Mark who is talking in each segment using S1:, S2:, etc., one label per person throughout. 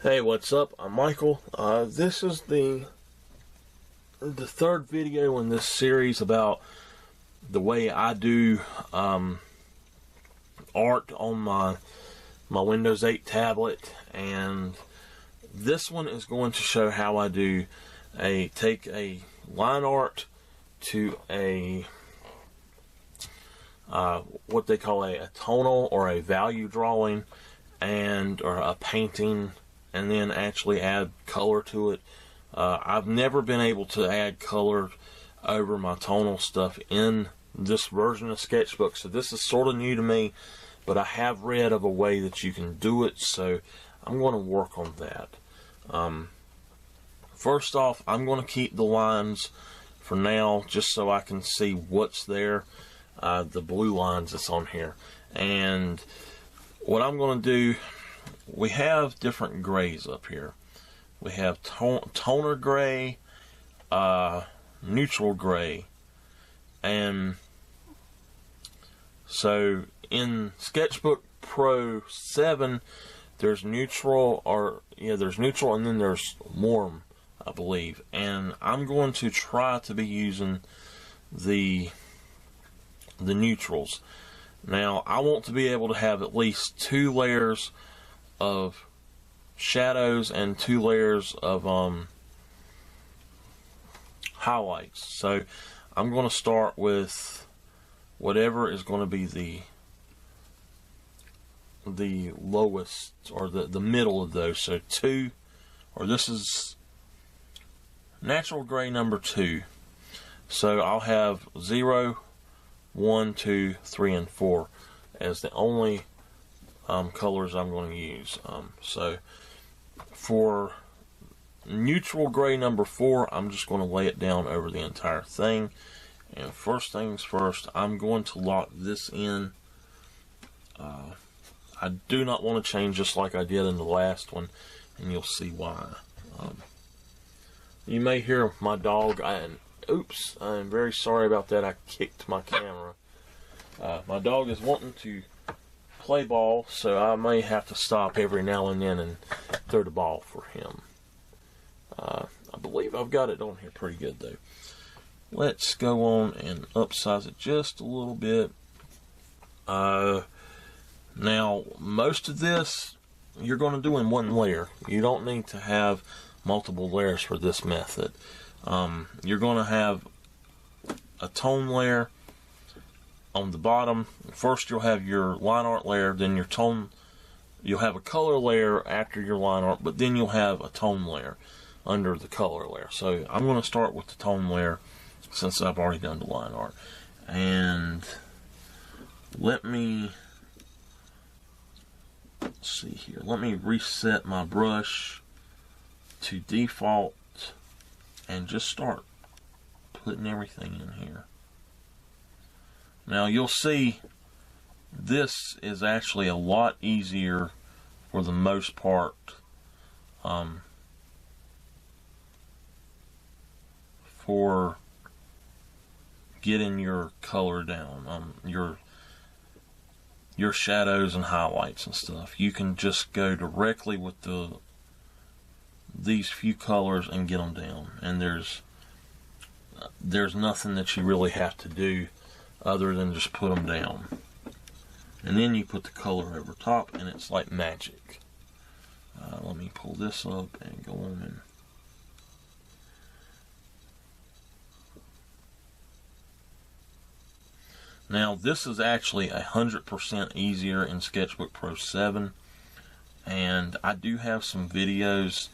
S1: Hey, what's up? I'm Michael. This is the third video in this series about the way I do art on my Windows 8 tablet, and this one is going to show how I do take a line art to a what they call a tonal or a value drawing or a painting, and then actually add color to it. I've never been able to add color over my tonal stuff in this version of Sketchbook, so this is sort of new to me, but I have read of a way that you can do it, so I'm going to work on that. First off, I'm going to keep the lines for now just so I can see what's there, the blue lines that's on here. And what I'm going to do, we have different grays up here. We have toner gray, neutral gray, and so in Sketchbook Pro 7, there's neutral, and then there's warm, I believe. And I'm going to try to be using the neutrals. Now, I want to be able to have at least 2 layers of shadows and 2 layers of highlights. So I'm going to start with whatever is going to be the lowest, or the middle of those. So 2, or this is natural gray number 2. So I'll have 0, 1, 2, 3, and 4 as the only colors I'm going to use. So for neutral gray number 4, I'm just going to lay it down over the entire thing. And first things first, I'm going to lock this in. I do not want to change just like I did in the last one, and you'll see why. You may hear my dog, oops, I'm very sorry about that. I kicked my camera. My dog is wanting to play ball, so I may have to stop every now and then and throw the ball for him. I believe I've got it on here pretty good though. Let's go on and upsize it just a little bit. Now, most of this you're going to do in one layer. You don't need to have multiple layers for this method. You're going to have a tone layer on the bottom. First you'll have your line art layer, then your tone. You'll have a color layer after your line art, but then you'll have a tone layer under the color layer. So I'm going to start with the tone layer since I've already done the line art. And let me see here. Let me reset my brush to default and just start putting everything in here. Now you'll see this is actually a lot easier for the most part for getting your color down, your shadows and highlights and stuff. You can just go directly with these few colors and get them down, and there's nothing that you really have to do other than just put them down. And then you put the color over top, and it's like magic. Let me pull this up and go on and now this is actually 100% easier in Sketchbook Pro 7, and I do have some videos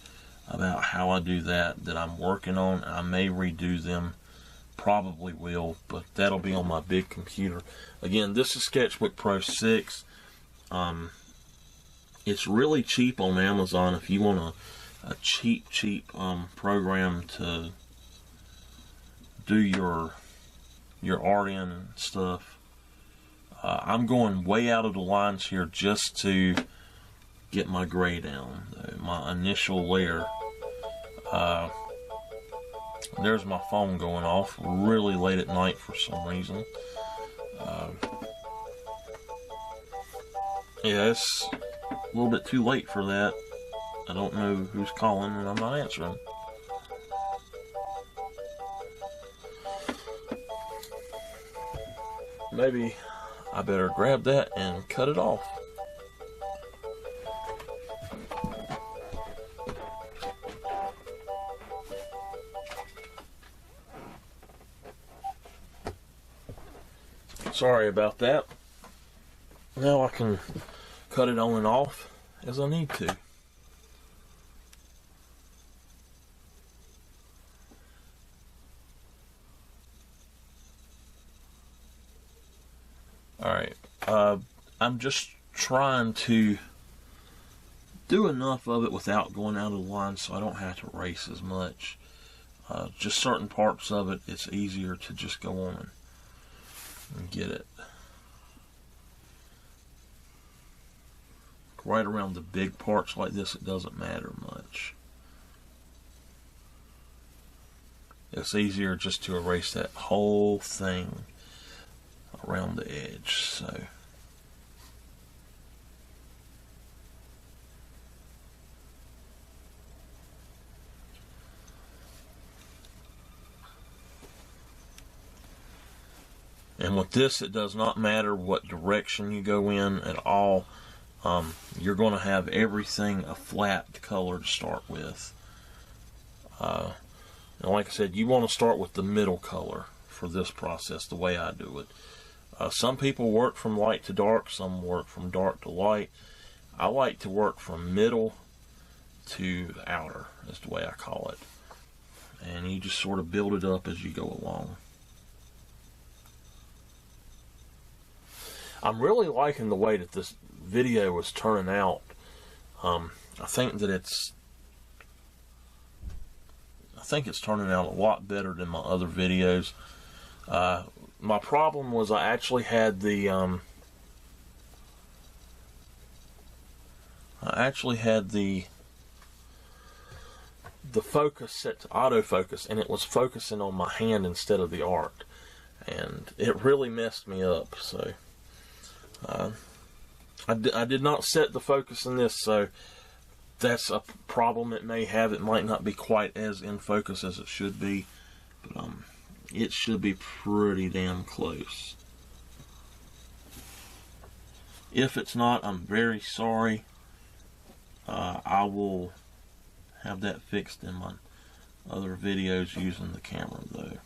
S1: about how I do that I'm working on. I may redo them, probably will, but that'll be on my big computer. Again, this is Sketchbook Pro 6. It's really cheap on Amazon if you want a cheap program to do your art in and stuff. I'm going way out of the lines here just to get my gray down, my initial layer. There's my phone going off really late at night for some reason. Yeah, it's a little bit too late for that. I don't know who's calling and I'm not answering. Maybe I better grab that and cut it off. Sorry about that. Now I can cut it on and off as I need to. Alright, I'm just trying to do enough of it without going out of the line so I don't have to race as much. Just certain parts of it, it's easier to just go on and get it. Right around the big parts like this, it doesn't matter much. It's easier just to erase that whole thing around the edge. So and with this, it does not matter what direction you go in at all. You're going to have everything a flat color to start with. And like I said, you want to start with the middle color for this process, the way I do it. Some people work from light to dark, some work from dark to light. I like to work from middle to the outer, is the way I call it. And you just sort of build it up as you go along. I'm really liking the way that this video is turning out. I think it's turning out a lot better than my other videos. My problem was I actually had the focus set to autofocus, and it was focusing on my hand instead of the art, and it really messed me up. So I did not set the focus in this, so that's a problem it may have. It might not be quite as in focus as it should be, but it should be pretty damn close. If it's not, I'm very sorry. I will have that fixed in my other videos using the camera, though.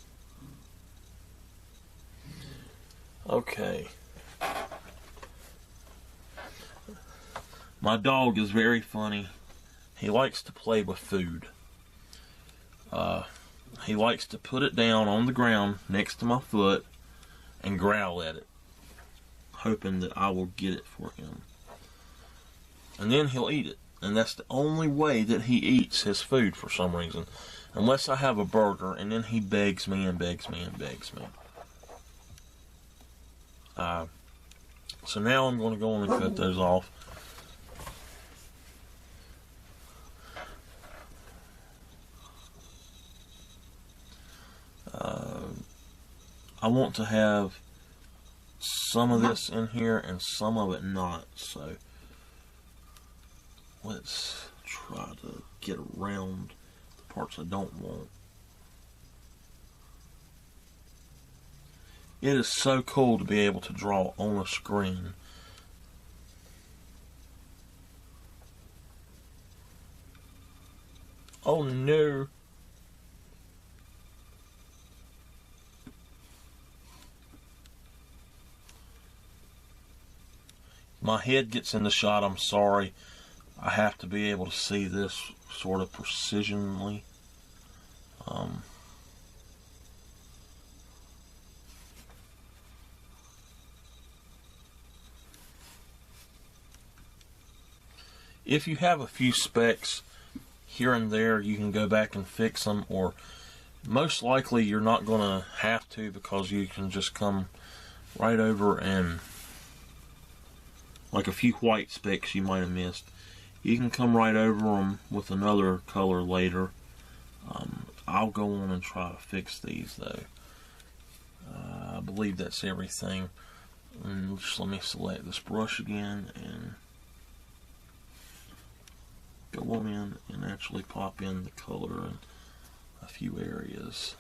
S1: Okay. My dog is very funny. He likes to play with food. He likes to put it down on the ground next to my foot and growl at it, hoping that I will get it for him. And then he'll eat it. And that's the only way that he eats his food for some reason. Unless I have a burger, and then he begs me and begs me and begs me. So now I'm going to go on and cut those off. I want to have some of this in here and some of it not, so let's try to get around the parts I don't want. It is so cool to be able to draw on a screen. Oh no! My head gets in the shot, I'm sorry. I have to be able to see this sort of precisionally. If you have a few specks here and there, you can go back and fix them, or most likely you're not going to have to, because you can just come right over and, like a few white specks you might have missed, you can come right over them with another color later. I'll go on and try to fix these though. I believe that's everything. And just let me select this brush again, and go on in and actually pop in the color in a few areas.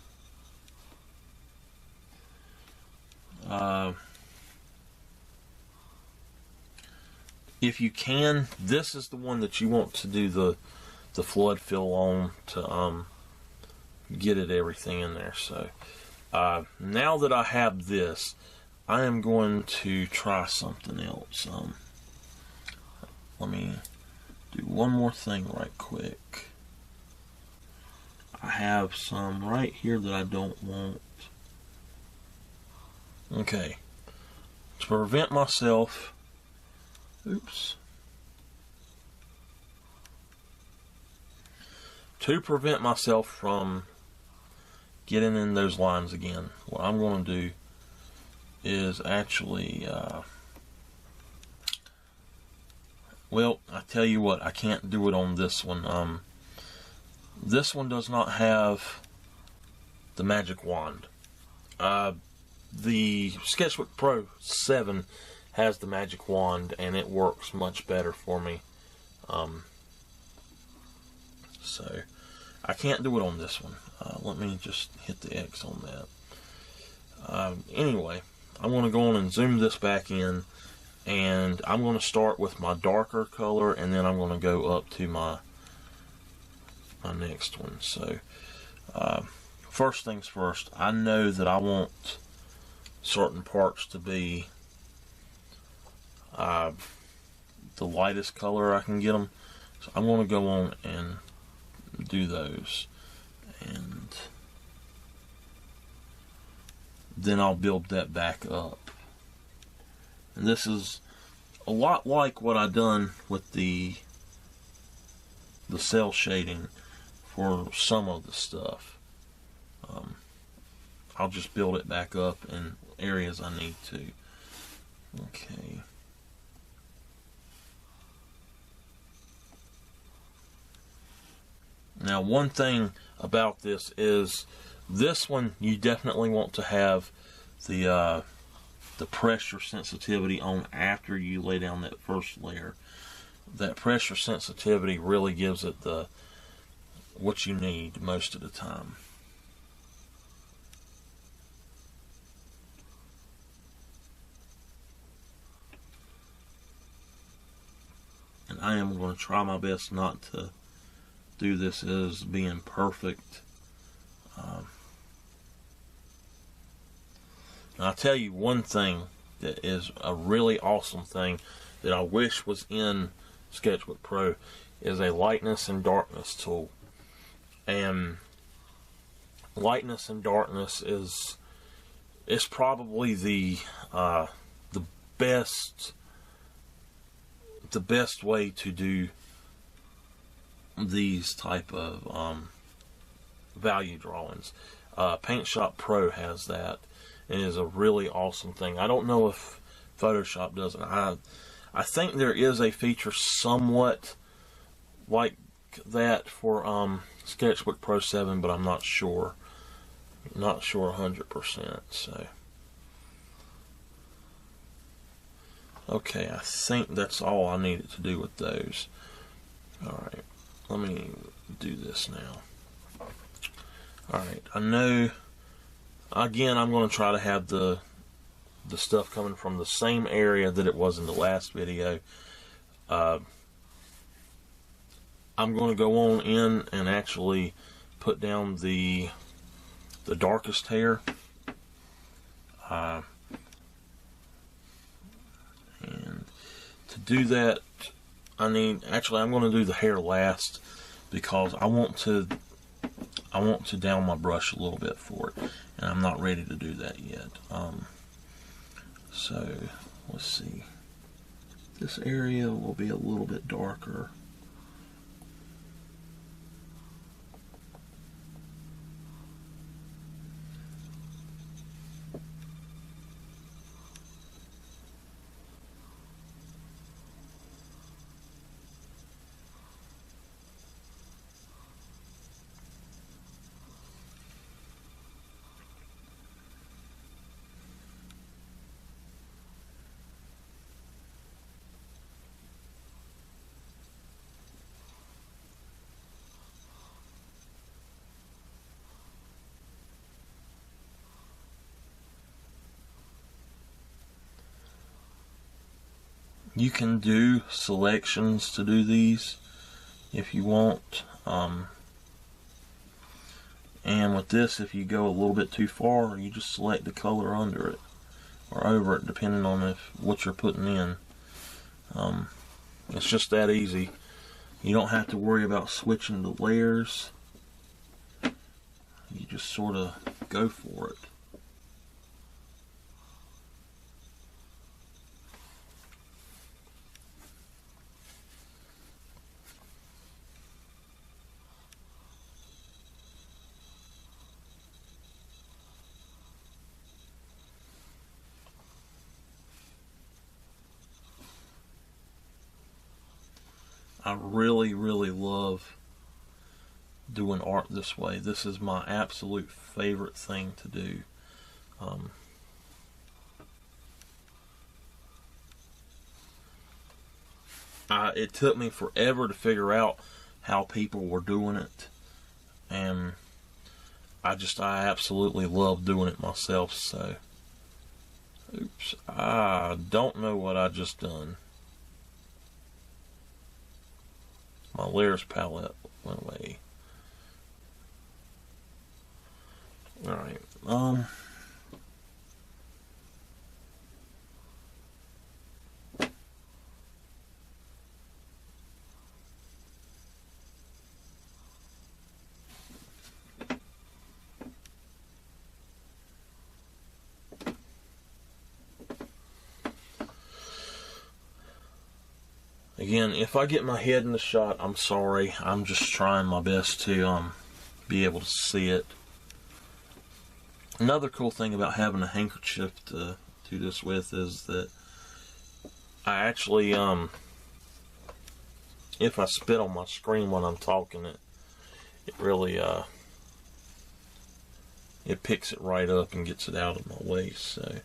S1: If you can, this is the one that you want to do the flood fill on to get it everything in there. So now that I have this, I am going to try something else. Let me do one more thing right quick. I have some right here that I don't want. Okay, to prevent myself, to prevent myself from getting in those lines again, what I'm going to do is actually, well, I tell you what, I can't do it on this one. This one does not have the magic wand. The Sketchbook Pro 7 has the magic wand, and it works much better for me. So I can't do it on this one. Let me just hit the X on that. Anyway, I'm going to go on and zoom this back in, and I'm going to start with my darker color, and then I'm going to go up to my next one. So first things first, I know that I want certain parts to be the lightest color I can get them, so I'm going to go on and do those, and then I'll build that back up. And this is a lot like what I've done with the cell shading for some of the stuff. I'll just build it back up in areas I need to. Okay. Now, one thing about this is, this one you definitely want to have the pressure sensitivity on after you lay down that first layer. That pressure sensitivity really gives it what you need most of the time. And I am going to try my best not to do this as being perfect. And I'll tell you one thing that is a really awesome thing that I wish was in Sketchbook Pro is a lightness and darkness tool. And lightness and darkness is probably the best way to do these type of value drawings. Paint Shop Pro has that, and it is a really awesome thing. I don't know if Photoshop does it. I think there is a feature somewhat like that for Sketchbook Pro 7, but I'm not sure. Not sure 100%. So, okay, I think that's all I needed to do with those. Alright, let me do this now. Alright, I know, again, I'm going to try to have the stuff coming from the same area that it was in the last video. I'm going to go on in and actually put down the darkest hair. And to do that, I'm going to do the hair last, because I want to down my brush a little bit for it, and I'm not ready to do that yet. So let's see. This area will be a little bit darker. You can do selections to do these if you want. And with this, if you go a little bit too far, you just select the color under it or over it, depending on what you're putting in. It's just that easy. You don't have to worry about switching the layers. You just sort of go for it. I really, really love doing art this way. This is my absolute favorite thing to do. It took me forever to figure out how people were doing it, and I absolutely love doing it myself. So, oops, I don't know what I just done. My layers palette went away. Alright, again, if I get my head in the shot, I'm sorry. I'm just trying my best to be able to see it. Another cool thing about having a handkerchief to do this with is that I actually, if I spit on my screen when I'm talking, it really, it picks it right up and gets it out of my way, so.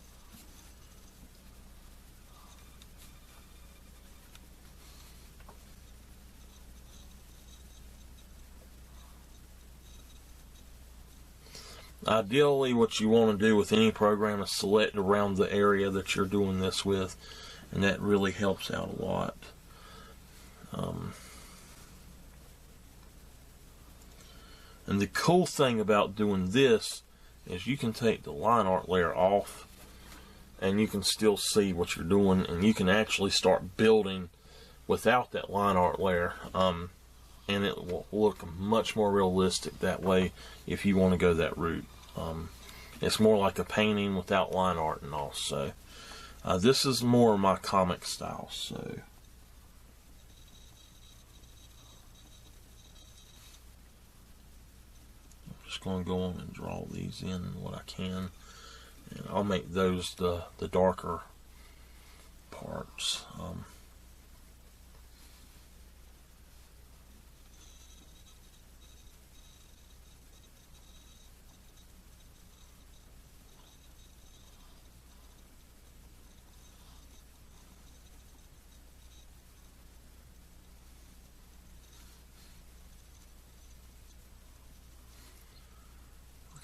S1: Ideally, what you want to do with any program is select around the area that you're doing this with, and that really helps out a lot. And the cool thing about doing this is you can take the line art layer off and you can still see what you're doing, and you can actually start building without that line art layer. And it will look much more realistic that way if you want to go that route. It's more like a painting without line art and all. So this is more my comic style. So I'm just going to go on and draw these in what I can, and I'll make those the darker parts.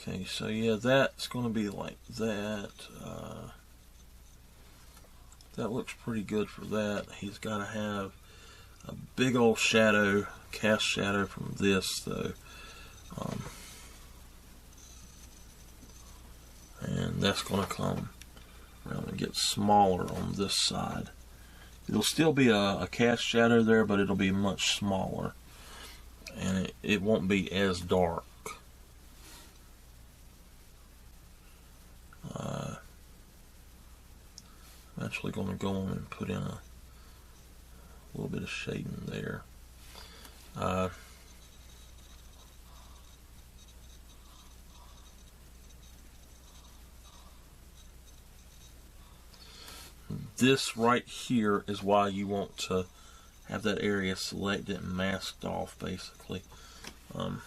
S1: Okay, so yeah, that's going to be like that. That looks pretty good for that. He's got to have a big old shadow, cast shadow from this, though. And that's going to come around and get smaller on this side. It'll still be a cast shadow there, but it'll be much smaller. And it won't be as dark. I'm actually going to go on and put in a little bit of shading there. This right here is why you want to have that area selected and masked off, basically. You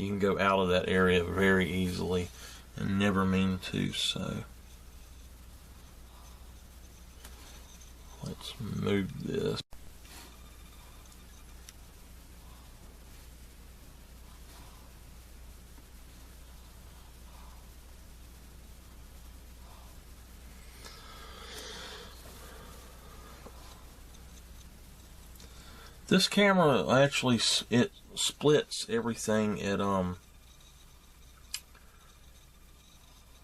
S1: can go out of that area very easily and never mean to, so let's move this. This camera actually, it splits everything at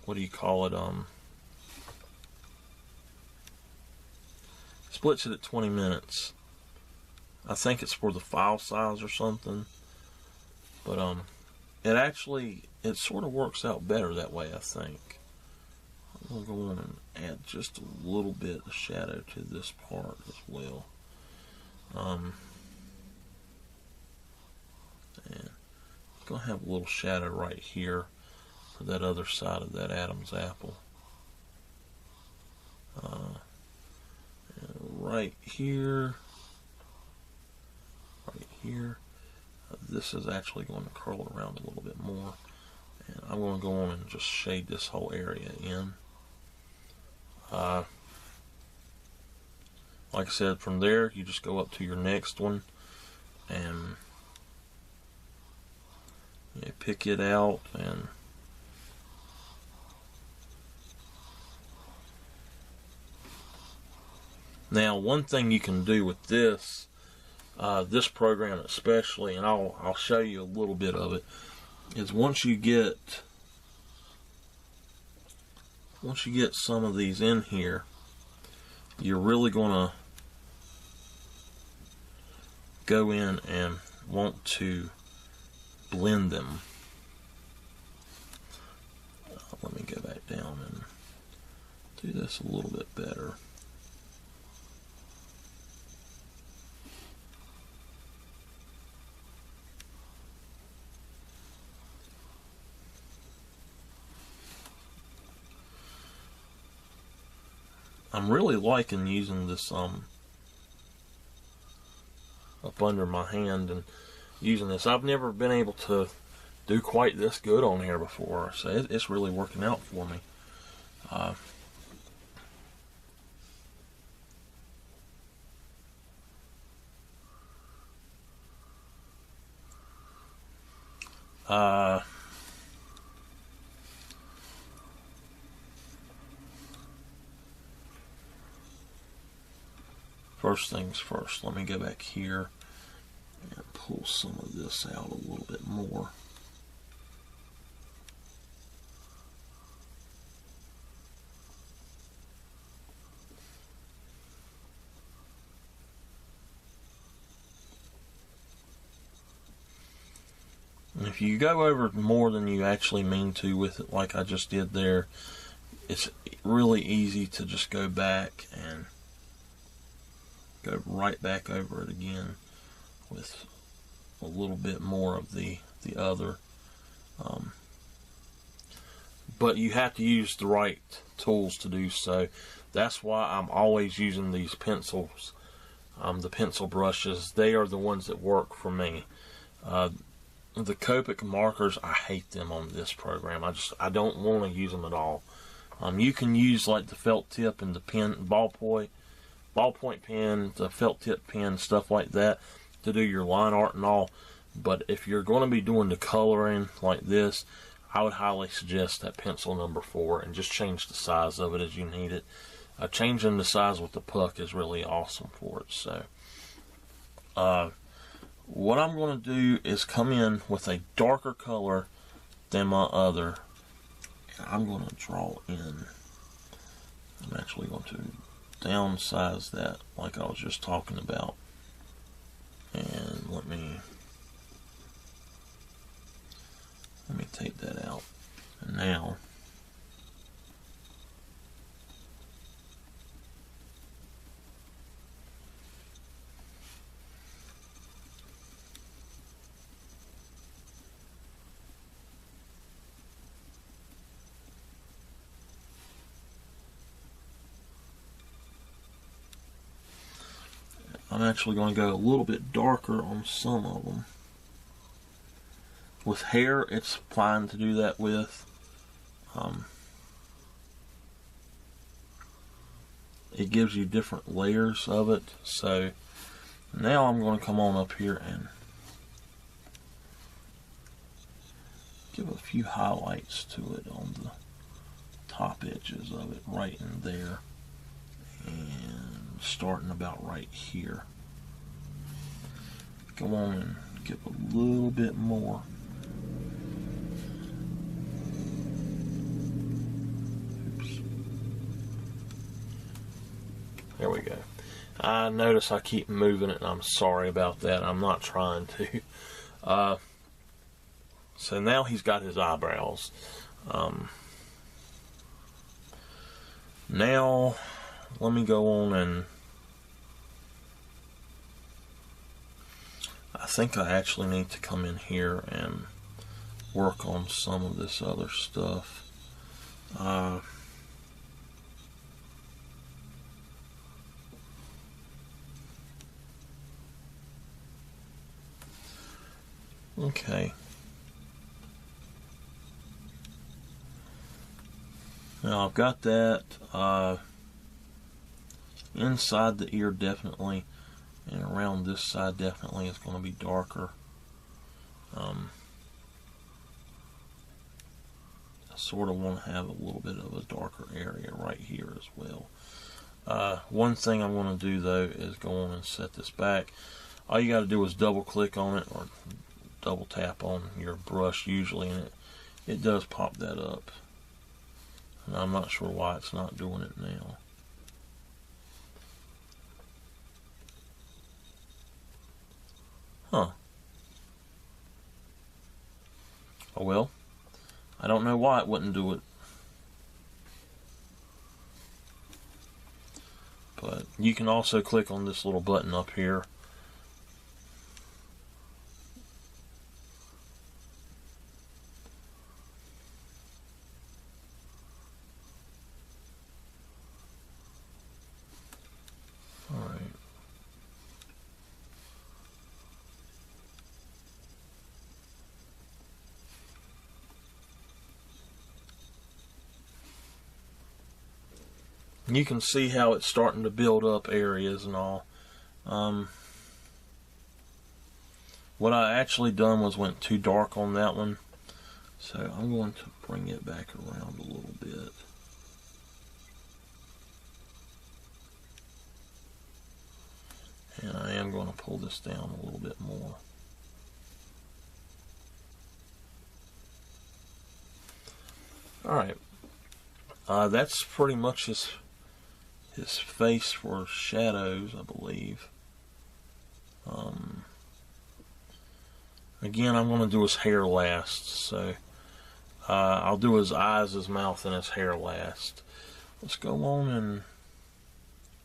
S1: what do you call it, splits it at 20 minutes. I think it's for the file size or something, but it sort of works out better that way, I think. I'm going to go on and add just a little bit of shadow to this part as well. And I'm going to have a little shadow right here for that other side of that Adam's apple. And right here, this is actually going to curl around a little bit more. And I'm going to go on and just shade this whole area in. Like I said, from there you just go up to your next one and you pick it out, and now one thing you can do with this program especially, and I'll show you a little bit of it, is once you get some of these in here, you're really going to go in and want to blend them. Let me go back down and do this a little bit better. I'm really liking using this up under my hand and using this. I've never been able to do quite this good on here before, so it's really working out for me. First things first, let me go back here and pull some of this out a little bit more. And if you go over more than you actually mean to with it, like I just did there, it's really easy to just go back and go right back over it again with a little bit more of the other. But you have to use the right tools to do so. That's why I'm always using these pencils, the pencil brushes. They are the ones that work for me. The Copic markers, I hate them on this program. I don't want to use them at all. You can use like the felt tip and the pen, ballpoint pen, the felt tip pen, stuff like that to do your line art and all. But if you're going to be doing the coloring like this, I would highly suggest that pencil number 4 and just change the size of it as you need it. Changing the size with the puck is really awesome for it. So what I'm going to do is come in with a darker color than my other. I'm going to draw in. I'm actually going to downsize that like I was just talking about. And let me take that out. And now I'm actually going to go a little bit darker on some of them. With hair, it's fine to do that with. It gives you different layers of it. So now I'm going to come on up here and give a few highlights to it on the top edges of it, right in there. And starting about right here. go on and give a little bit more. Oops. There we go. I notice I keep moving it, and I'm sorry about that. I'm not trying to. So now he's got his eyebrows. Now, let me go on and I think I actually need to come in here and work on some of this other stuff. Okay. Now I've got that inside the ear definitely, and around this side definitely is going to be darker. I sort of want to have a little bit of a darker area right here as well. One thing I'm going to do though is go on and set this back. All you got to do is double click on it or double tap on your brush usually, and it does pop that up. And I'm not sure why it's not doing it now. Huh. Oh well. I don't know why it wouldn't do it. But you can also click on this little button up here. Alright. You can see how it's starting to build up areas and all. What I actually done was went too dark on that one. So I'm going to bring it back around a little bit. And I am going to pull this down a little bit more. Alright. That's pretty much his face for shadows, I believe. Again, I'm going to do his hair last. So I'll do his eyes, his mouth, and his hair last. Let's go on and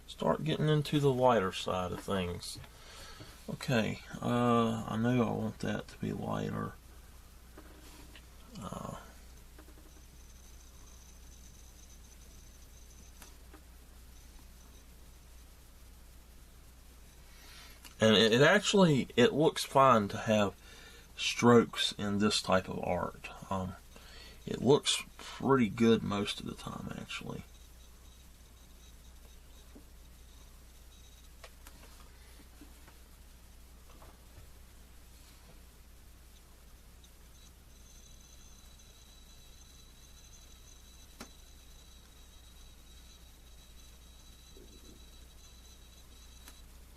S1: start getting into the lighter side of things. Okay, I know I want that to be lighter. And it actually, it looks fine to have strokes in this type of art. It looks pretty good most of the time, actually.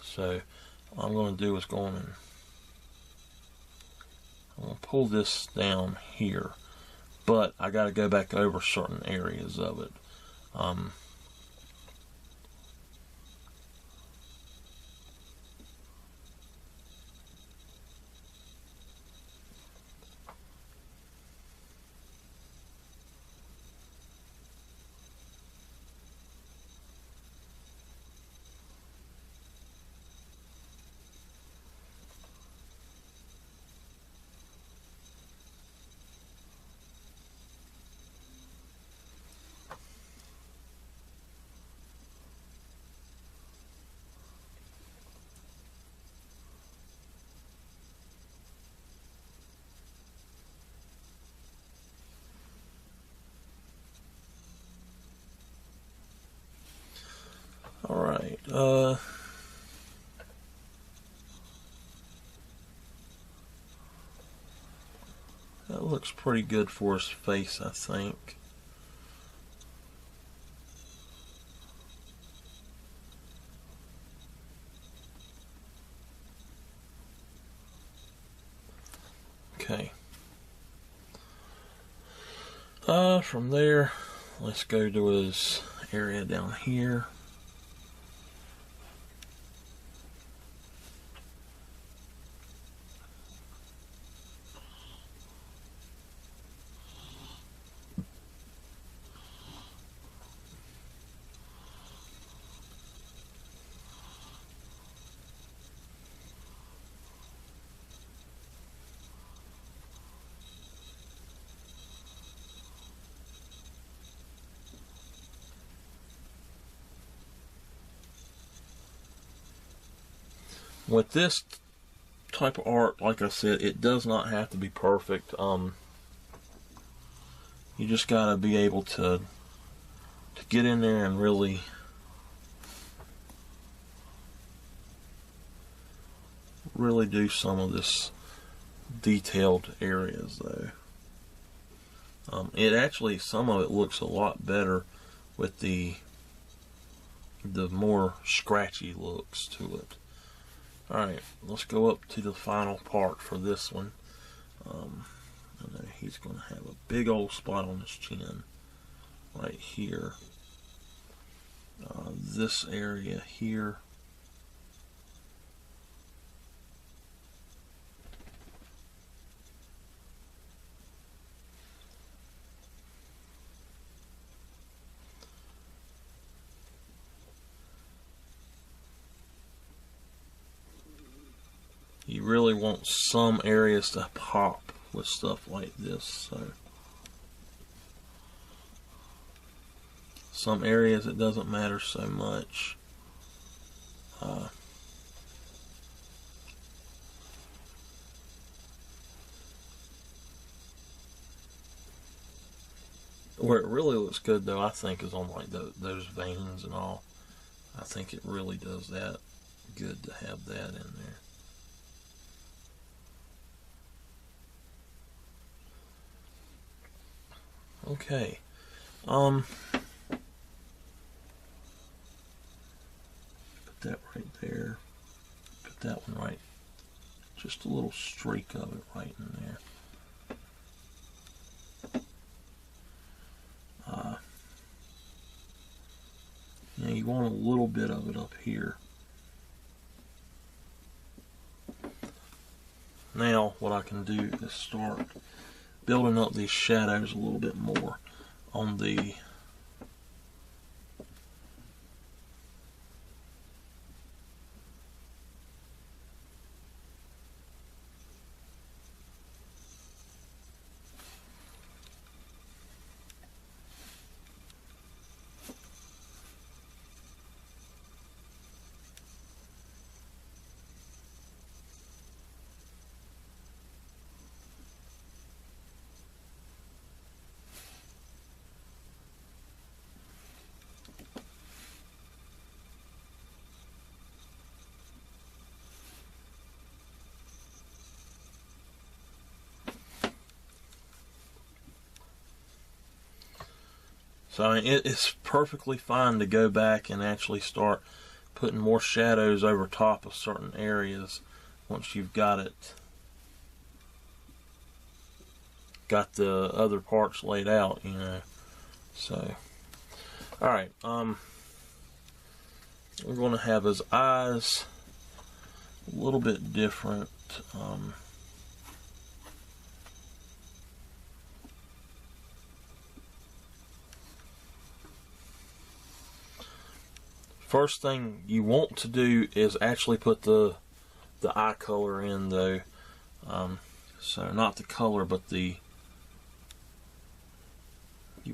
S1: So what I'm going to do is go on and I'm going to pull this down here, but I got to go back over certain areas of it. Alright, that looks pretty good for his face, I think. Okay. From there, let's go to his area down here. With this type of art, like I said, it does not have to be perfect. You just gotta be able to get in there and really do some of this detailed areas, though. It actually, some of it looks a lot better with the more scratchy looks to it. Alright, let's go up to the final part for this one. I know he's going to have a big old spot on his chin right here. This area here. You really want some areas to pop with stuff like this, so some areas it doesn't matter so much. Where it really looks good, though, I think, is on like those veins and all. I think it really does that good to have that in there. Okay. Put that right there. Put that one right. Just a little streak of it right in there. Now you want a little bit of it up here. Now what I can do is start building up these shadows a little bit more on the So I mean, it's perfectly fine to go back and actually start putting more shadows over top of certain areas once you've got the other parts laid out, you know. So, all right, we're going to have his eyes a little bit different. First thing you want to do is actually put the eye color in, though. So not the color, but you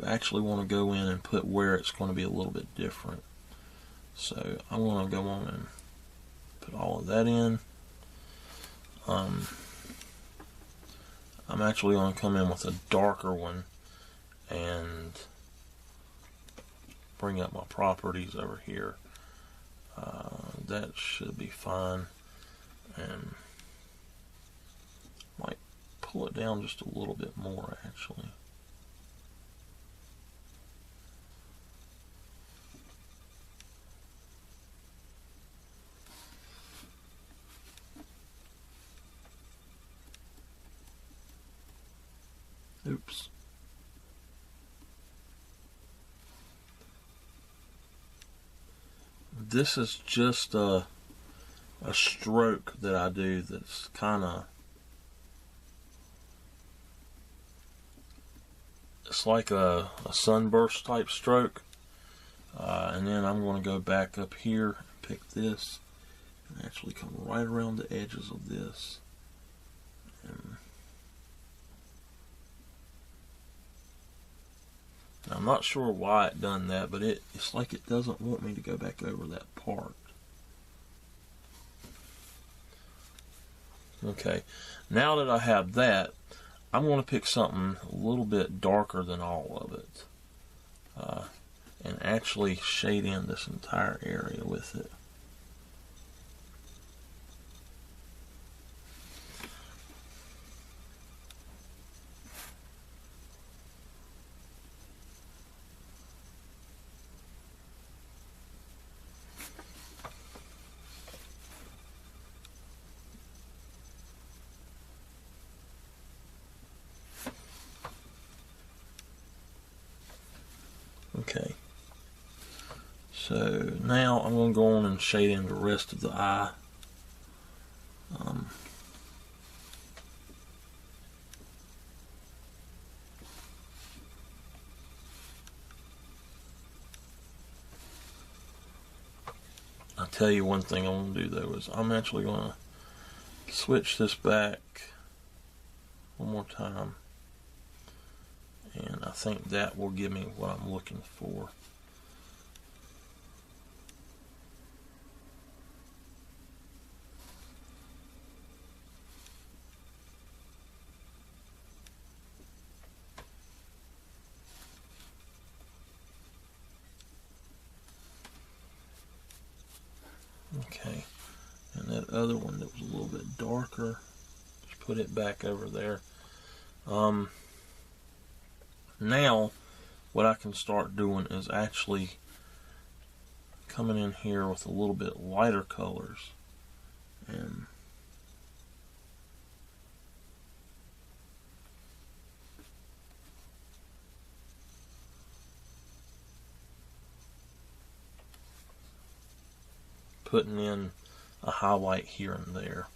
S1: actually want to go in and put where it's going to be a little bit different. So I'm going to go on and put all of that in. I'm actually going to come in with a darker one and bring up my properties over here. That should be fine, and might pull it down just a little bit more, actually. Oops. This is just a stroke that I do that's kind of, it's like a sunburst type stroke. And then I'm going to go back up here, pick this, and actually come right around the edges of this. And I'm not sure why it done that, but it's like it doesn't want me to go back over that part. Okay, now that I have that, I'm going to pick something a little bit darker than all of it. And actually shade in this entire area with it. Okay. So now I'm going to go on and shade in the rest of the eye. I'll tell you one thing I want to do though is I'm actually going to switch this back one more time, and I think that will give me what I'm looking for. Okay, and that other one that was a little bit darker, just put it back over there. Now what I can start doing is actually coming in here with a little bit lighter colors and putting in a highlight here and there.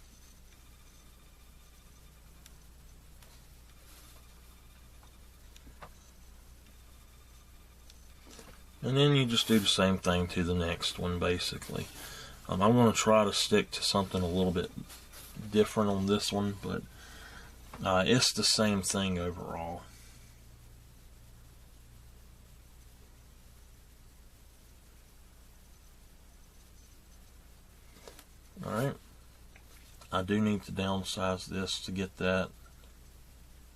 S1: And then you just do the same thing to the next one, basically. I'm going to try to stick to something a little bit different on this one, but it's the same thing overall. Alright, I do need to downsize this to get that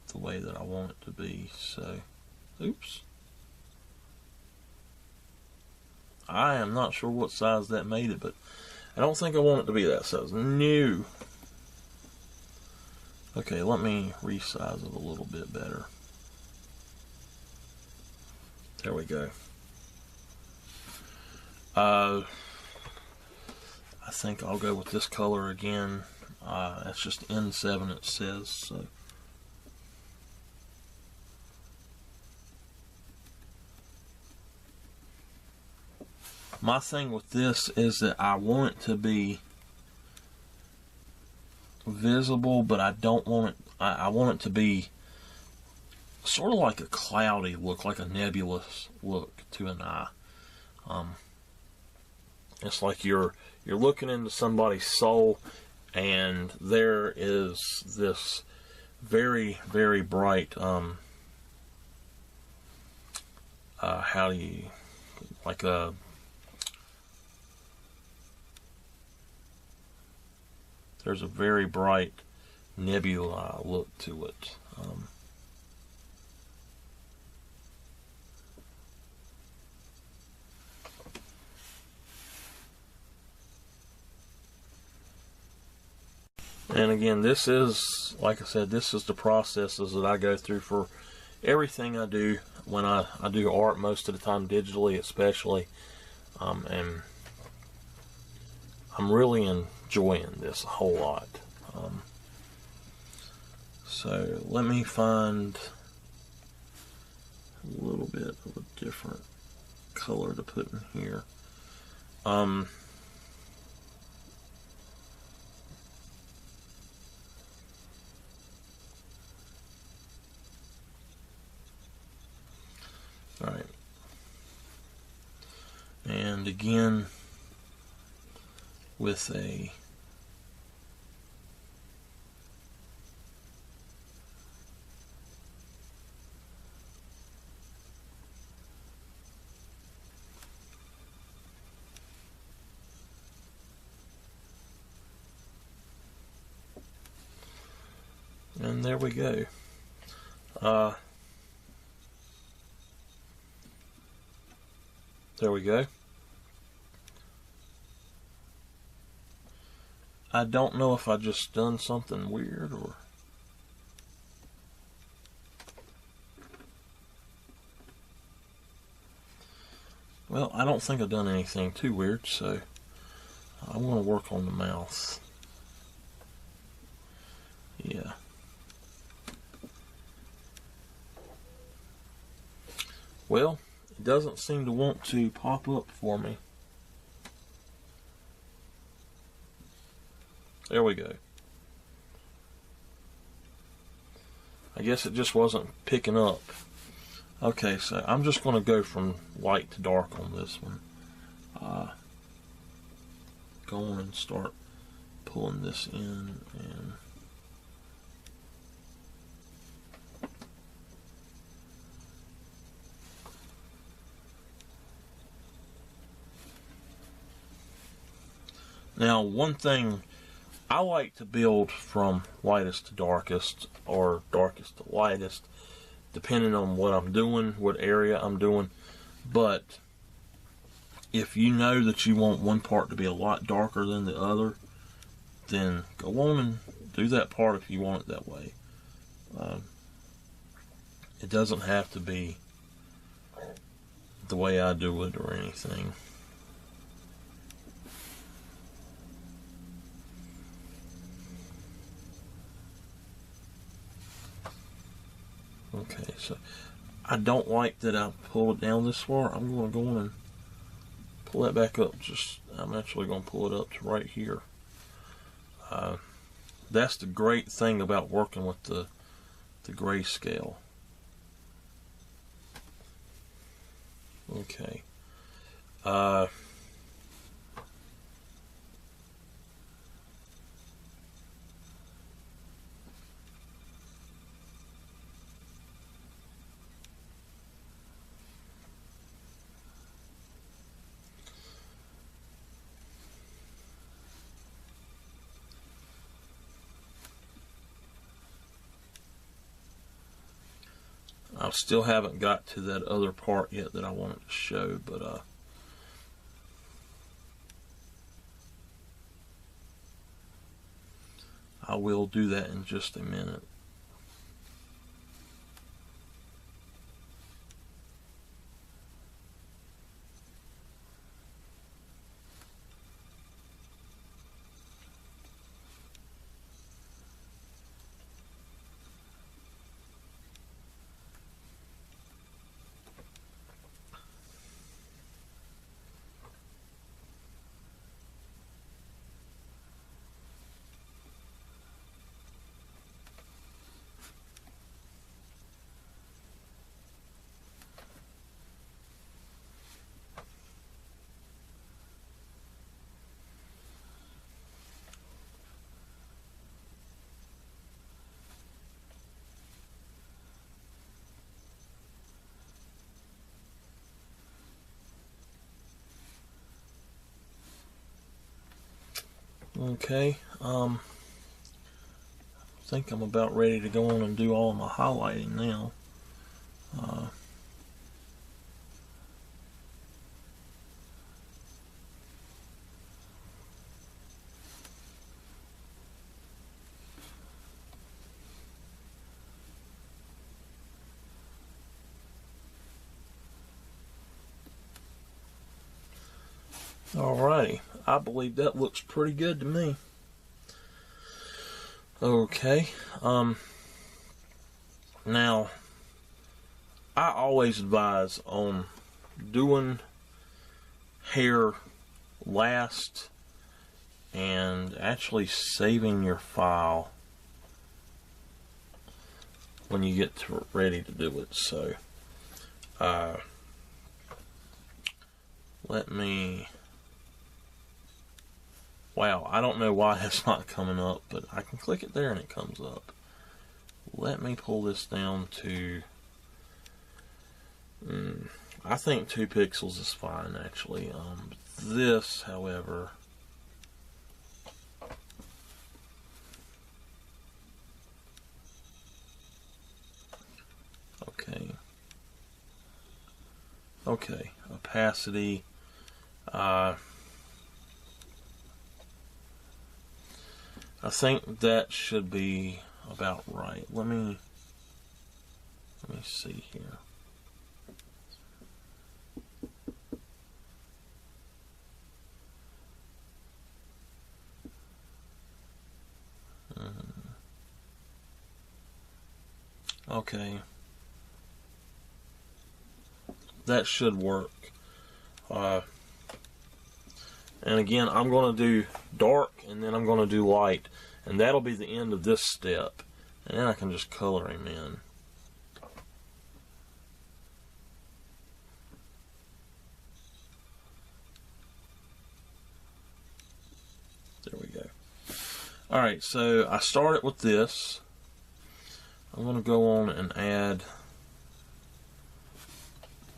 S1: the way that I want it to be, so, oops. I am not sure what size that made it, but I don't think I want it to be that size. No. Okay, let me resize it a little bit better. There we go. I think I'll go with this color again. That's just N7 it says, so. My thing with this is that I want it to be visible, but I don't want it, I want it to be sort of like a cloudy look, like a nebulous look to an eye. It's like you're looking into somebody's soul, and there is this very, very bright, how do you, like a, there's a very bright nebula look to it. And again, this is, like I said, this is the processes that I go through for everything I do when I do art, most of the time digitally especially. And I'm really enjoying this a whole lot. So let me find a little bit of a different color to put in here. Alright. And again, with a and there we go. There we go. I don't know if I just done something weird or... Well, I don't think I've done anything too weird, so I want to work on the mouth. Yeah. Well, it doesn't seem to want to pop up for me. There we go. I guess it just wasn't picking up. Okay, so I'm just going to go from light to dark on this one. Go on and start pulling this in and... Now, one thing, I like to build from lightest to darkest, or darkest to lightest, depending on what I'm doing, what area I'm doing. But if you know that you want one part to be a lot darker than the other, then go on and do that part if you want it that way. It doesn't have to be the way I do it or anything. Okay, so I don't like that I pulled it down this far. I'm going to go on and pull that back up. I'm actually going to pull it up to right here. That's the great thing about working with the grayscale. Okay. I still haven't got to that other part yet that I wanted to show, but I will do that in just a minute. Okay, I think I'm about ready to go on and do all of my highlighting now. Alrighty, I believe that looks pretty good to me. Okay, now I always advise on doing hair last and actually saving your file when you get ready to do it. So let me, wow, I don't know why it's not coming up, but I can click it there and it comes up. Let me pull this down to, I think 2 pixels is fine actually. This, however, okay, opacity, I think that should be about right. Let me see here. Okay, that should work. And again, I'm going to do dark and then I'm going to do light, and that'll be the end of this step, and then I can just color him in. There we go. Alright, so I started with this. I'm going to go on and add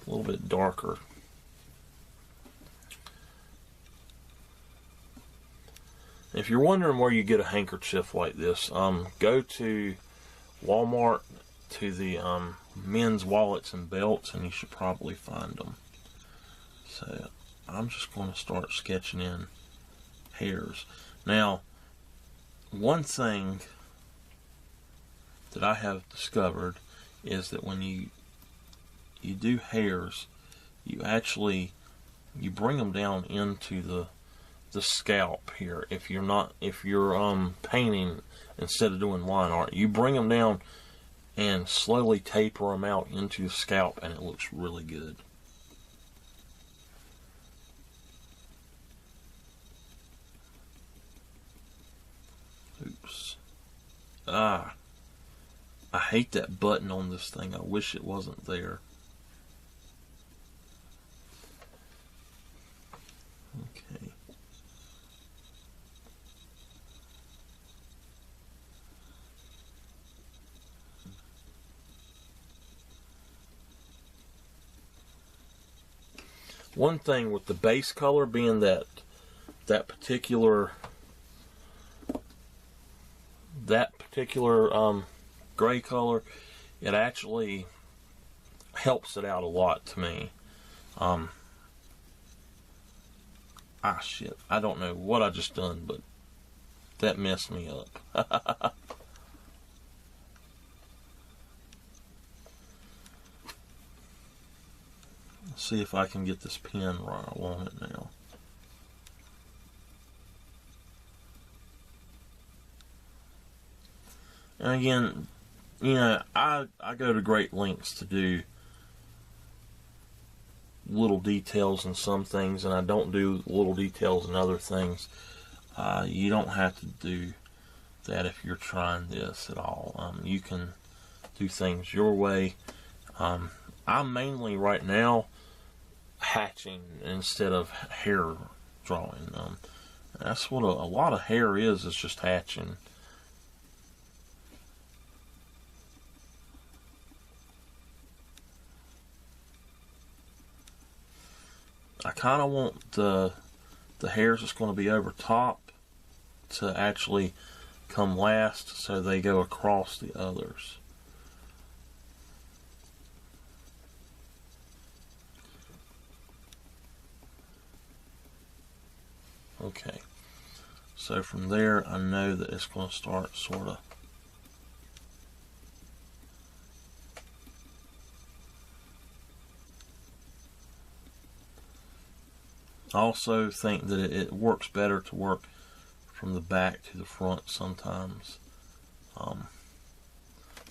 S1: a little bit darker. If you're wondering where you get a handkerchief like this, go to Walmart to the men's wallets and belts, and you should probably find them. So I'm just going to start sketching in hairs. Now, one thing that I have discovered is that when you do hairs, you bring them down into the scalp here. If you're painting instead of doing line art, you bring them down and slowly taper them out into the scalp, and it looks really good. Oops. I hate that button on this thing. I wish it wasn't there. Okay. One thing with the base color being that particular gray color, it actually helps it out a lot to me. Shit, I don't know what I just done, but that messed me up. Let's see if I can get this pen right. I want it now. And again, you know, I go to great lengths to do little details in some things, and I don't do little details in other things. You don't have to do that if you're trying this at all. You can do things your way. I'm mainly right now hatching instead of hair drawing. That's what a lot of hair is just hatching. I kind of want the hairs that's going to be over top to actually come last, so they go across the others. Okay, so from there I know that it's going to start sort of I also think that it works better to work from the back to the front sometimes.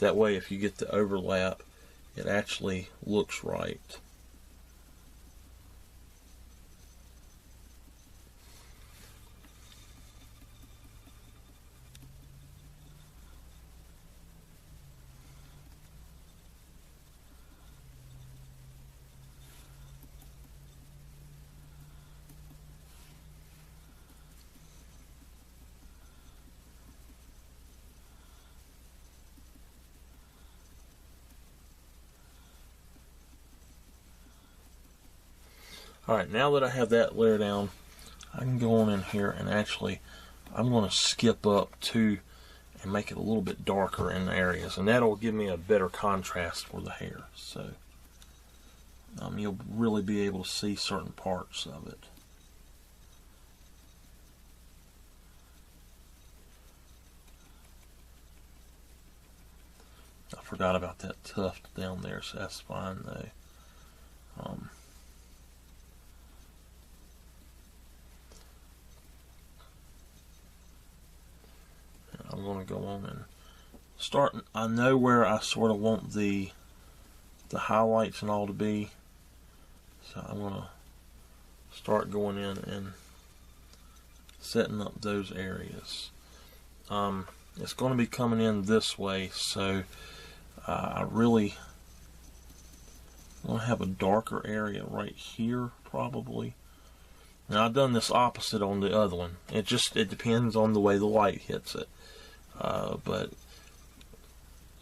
S1: That way, if you get the overlap, it actually looks right. Alright, now that I have that layer down, I can go on in here and actually, I'm going to skip up to and make it a little bit darker in the areas, and that'll give me a better contrast for the hair. So you'll really be able to see certain parts of it. I forgot about that tuft down there, so that's fine though. I'm going to go on and start. I know where I sort of want the highlights and all to be, so I'm going to start going in and setting up those areas. It's going to be coming in this way, so I really want to have a darker area right here probably. Now I've done this opposite on the other one. It depends on the way the light hits it. But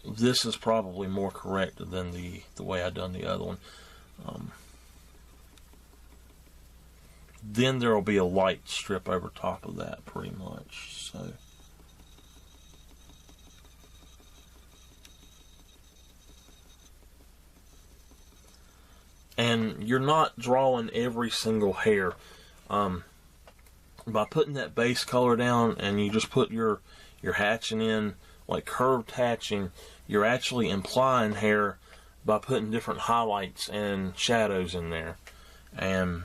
S1: this is probably more correct than the way I done the other one. Then there will be a light strip over top of that pretty much. So and you're not drawing every single hair. By putting that base color down and you just put your hatching in, like curved hatching, you're actually implying hair by putting different highlights and shadows in there. And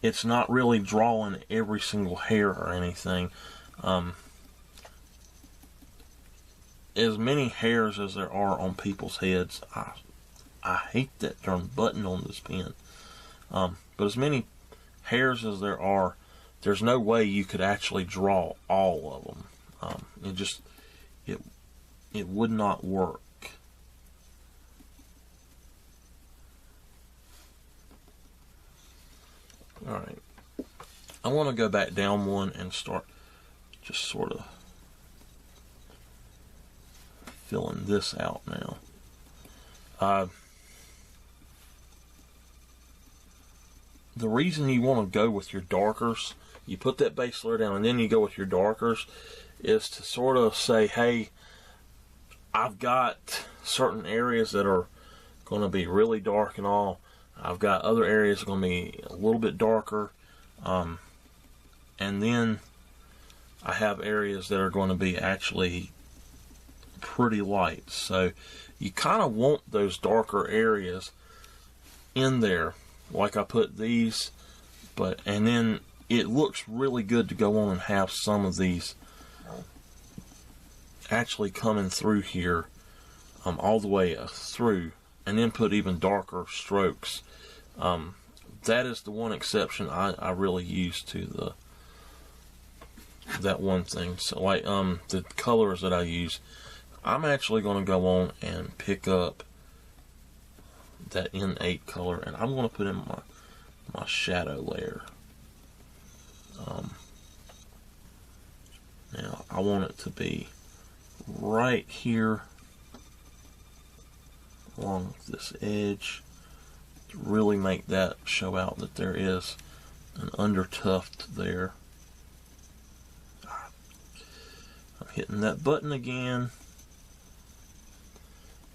S1: it's not really drawing every single hair or anything. As many hairs as there are on people's heads, I hate that darn button on this pen. But as many hairs as there are, there's no way you could actually draw all of them. It would not work. Alright. I want to go back down one and start just sort of filling this out now. The reason you want to go with your darkers, you put that base layer down and then you go with your darkers, is to sort of say, hey, I've got certain areas that are going to be really dark and all. I've got other areas that are going to be a little bit darker. And then I have areas that are going to be actually pretty light. So you kind of want those darker areas in there, like I put these, and then it looks really good to go on and have some of these actually coming through here, all the way through, and then put even darker strokes. That is the one exception I really use to that one thing. So like the colors that I use, I'm actually going to go on and pick up that N8 color, and I'm going to put in my shadow layer. Now I want it to be right here along this edge to really make that show out that there is an under tuft there. I'm hitting that button again,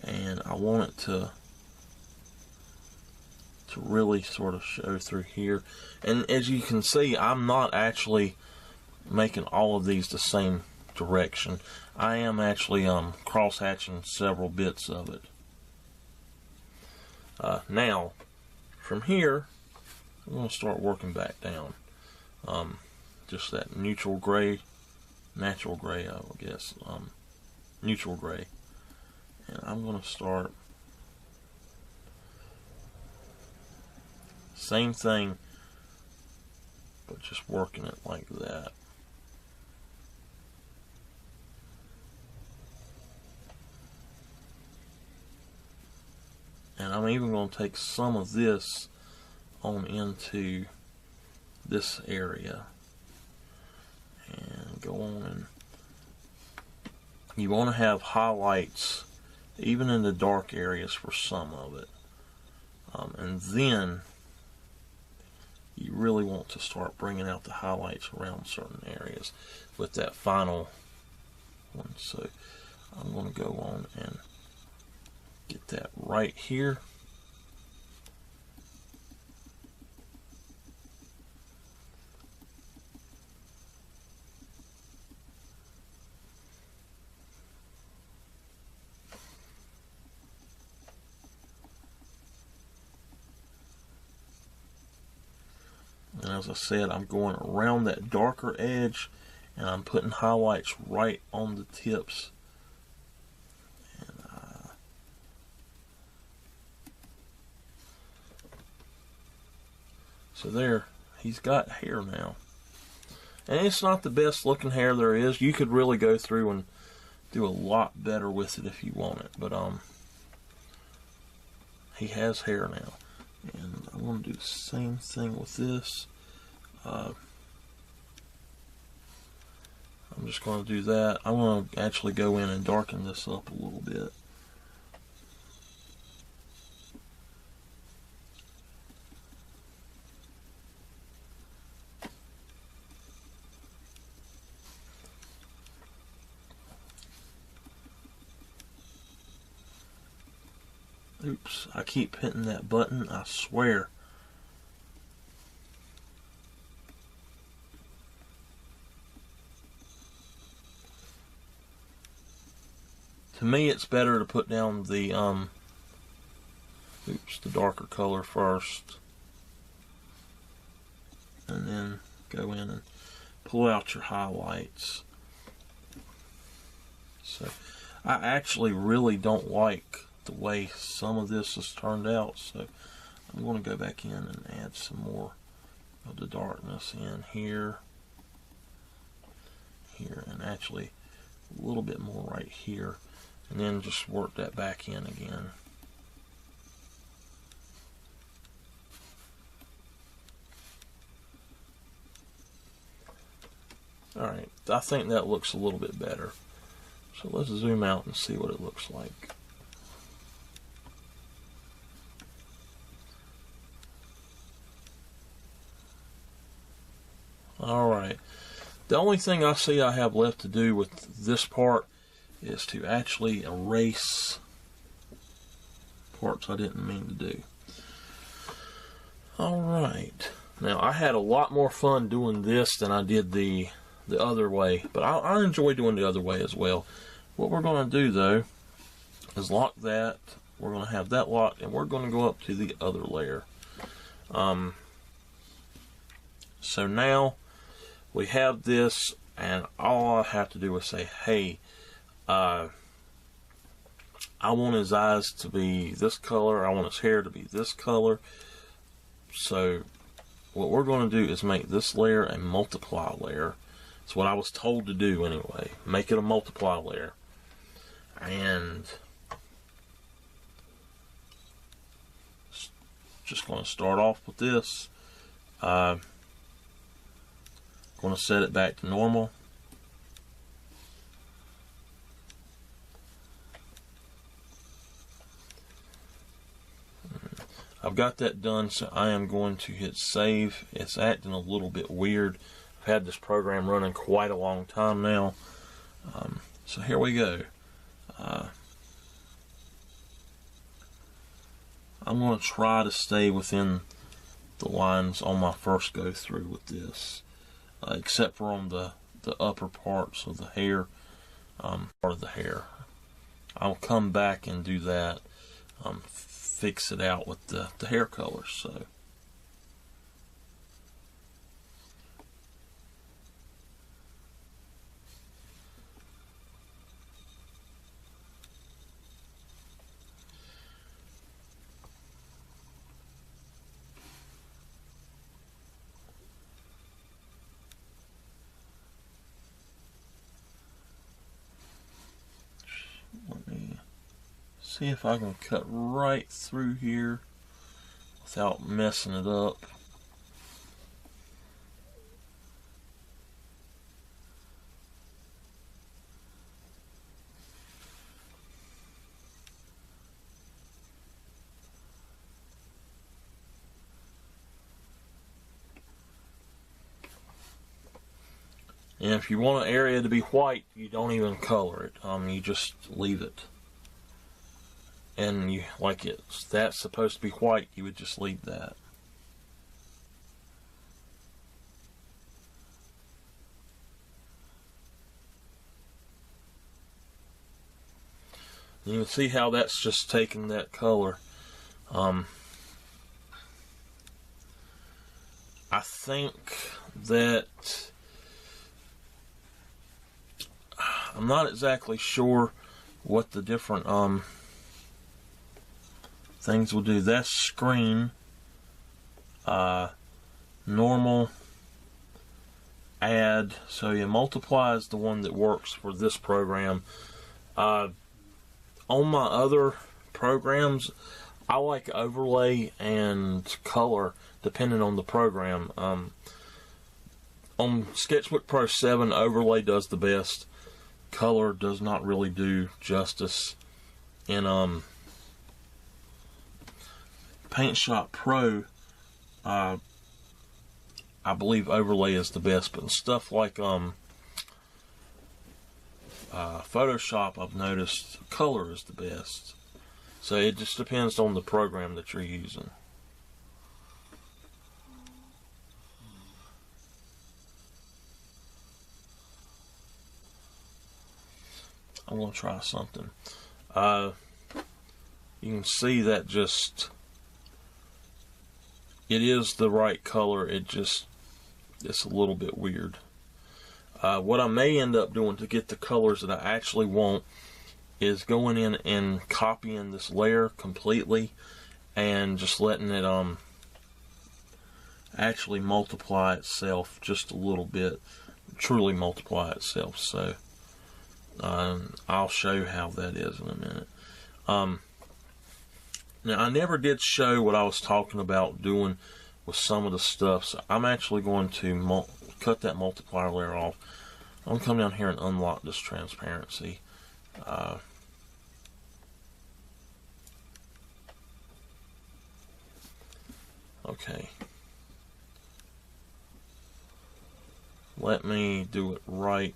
S1: and I want it to really sort of show through here. And as you can see, I'm not actually making all of these the same direction. I am actually cross hatching several bits of it. Now from here I'm going to start working back down. Just that neutral gray, natural gray, I guess, neutral gray, and I'm going to start Same thing, but just working it like that. And I'm even going to take some of this on into this area and go on, and you want to have highlights even in the dark areas for some of it, and then you really want to start bringing out the highlights around certain areas with that final one. So I'm going to go on and get that right here. And as I said, I'm going around that darker edge, and I'm putting highlights right on the tips. And so there, he's got hair now. And it's not the best looking hair there is. You could really go through and do a lot better with it if you want it. But he has hair now. And I'm going to do the same thing with this. I'm just going to do that. I'm going to actually go in and darken this up a little bit. Oops, I keep hitting that button, I swear. To me, it's better to put down the the darker color first, and then go in and pull out your highlights. So I actually really don't like the way some of this has turned out, so I'm going to go back in and add some more of the darkness in here, and actually a little bit more right here, and then just work that back in again. Alright, I think that looks a little bit better. So let's zoom out and see what it looks like. Alright, the only thing I see I have left to do with this part is to actually erase parts I didn't mean to do. Alright, now I had a lot more fun doing this than I did the other way, but I enjoy doing the other way as well. What we're going to do though is lock that. We're going to have that locked, and we're going to go up to the other layer. So now we have this, and all I have to do is say, hey, I want his eyes to be this color, I want his hair to be this color. So what we're going to do is make this layer a multiply layer. It's what I was told to do anyway. Make it a multiply layer. And just going to start off with this. Going to set it back to normal. I've got that done, so I am going to hit save. It's acting a little bit weird. I've had this program running quite a long time now. So here we go. I'm going to try to stay within the lines on my first go through with this, except for on the upper parts of the hair, part of the hair. I'll come back and do that, fix it out with the hair colors. So See if I can cut right through here without messing it up. And if you want an area to be white, you don't even color it. You just leave it. And you like that's supposed to be white, you would just leave that. You can see how that's just taking that color. I think that I'm not exactly sure what the different things will do. That's screen, normal, add. So yeah, multiply is the one that works for this program. On my other programs, I like overlay and color depending on the program. On Sketchbook Pro 7, overlay does the best. Color does not really do justice. In Paint Shop Pro, I believe overlay is the best, but in stuff like Photoshop, I've noticed color is the best. So it just depends on the program that you're using. I'm going to try something. You can see that it is the right color. It's a little bit weird. What I may end up doing to get the colors that I actually want is going in and copying this layer completely and just letting it actually multiply itself just a little bit, truly multiply itself. So I'll show you how that is in a minute. Now I never did show what I was talking about doing with some of the stuff, so I'm actually going to cut that multiplier layer off. I'm going to come down here and unlock this transparency. Okay. Let me do it right.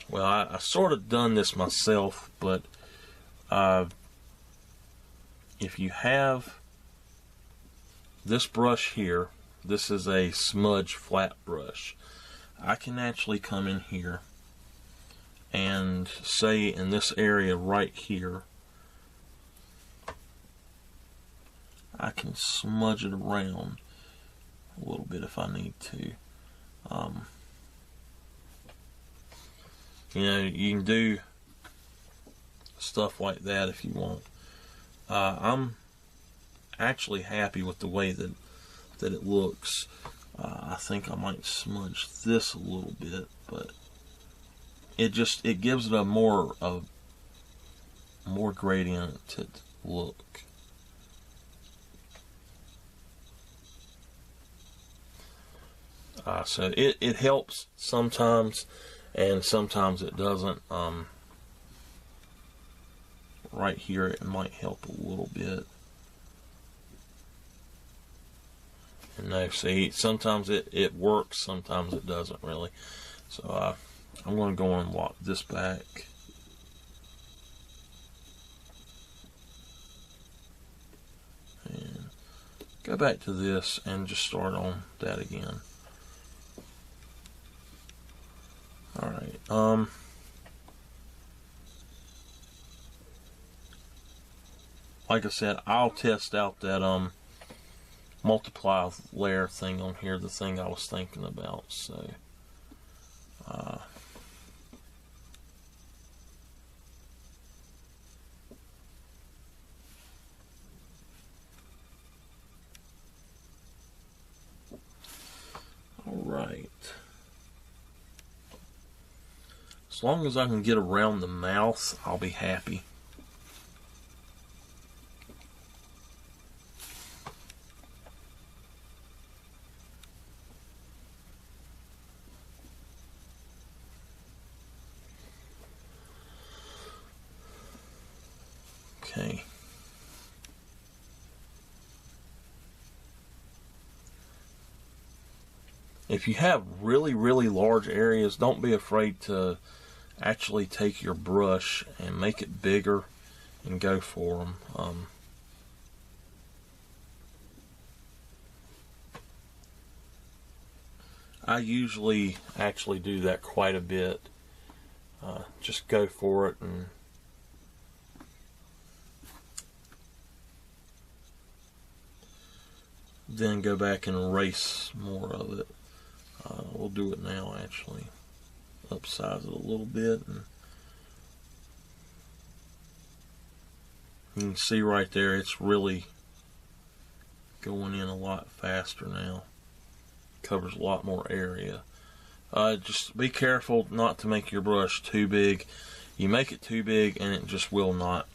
S1: Well, I sort of done this myself, but if you have this brush here, this is a smudge flat brush. I can actually come in here and say in this area right here, I can smudge it around a little bit if I need to. You know, you can do stuff like that if you want. I'm actually happy with the way that it looks. I think I might smudge this a little bit, but it gives it a more gradiented look. So it helps sometimes, and sometimes it doesn't. Right here it might help a little bit. And now see, sometimes it works, sometimes it doesn't really. So I'm going to go and lock this back. And go back to this and just start on that again. Alright, like I said, I'll test out that multiply layer thing on here, the thing I was thinking about. So all right, As long as I can get around the mouth, I'll be happy. Okay. If you have really, really large areas, don't be afraid to actually take your brush and make it bigger and go for them. I usually actually do that quite a bit. Just go for it and then go back and erase more of it. We'll do it now, actually. Upsize it a little bit. And you can see right there, it's really going in a lot faster now. Covers a lot more area. Just be careful not to make your brush too big. You make it too big and it just will not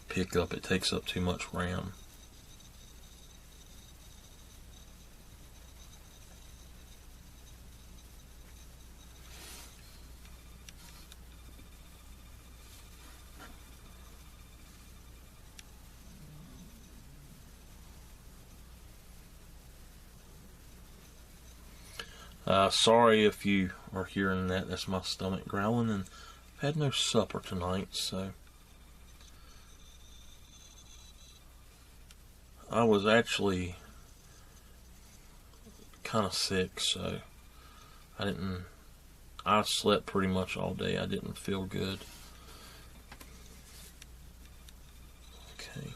S1: pick up. It takes up too much RAM. Sorry if you are hearing that. That's my stomach growling, and I've had no supper tonight, so I was actually kind of sick, so I slept pretty much all day. I didn't feel good. Okay.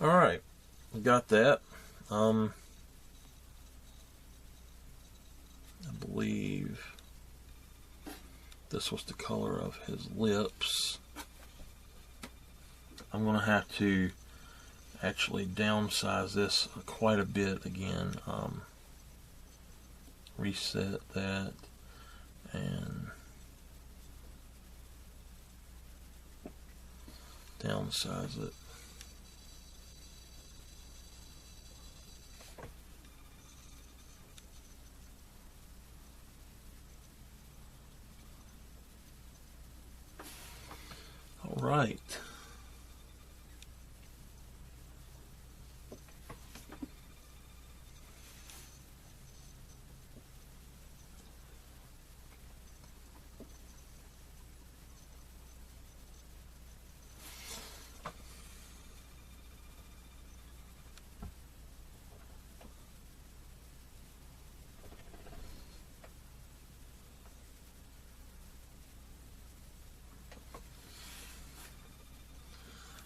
S1: Alright, we got that. I believe this was the color of his lips. I'm going to have to actually downsize this quite a bit again. Reset that and downsize it. All right.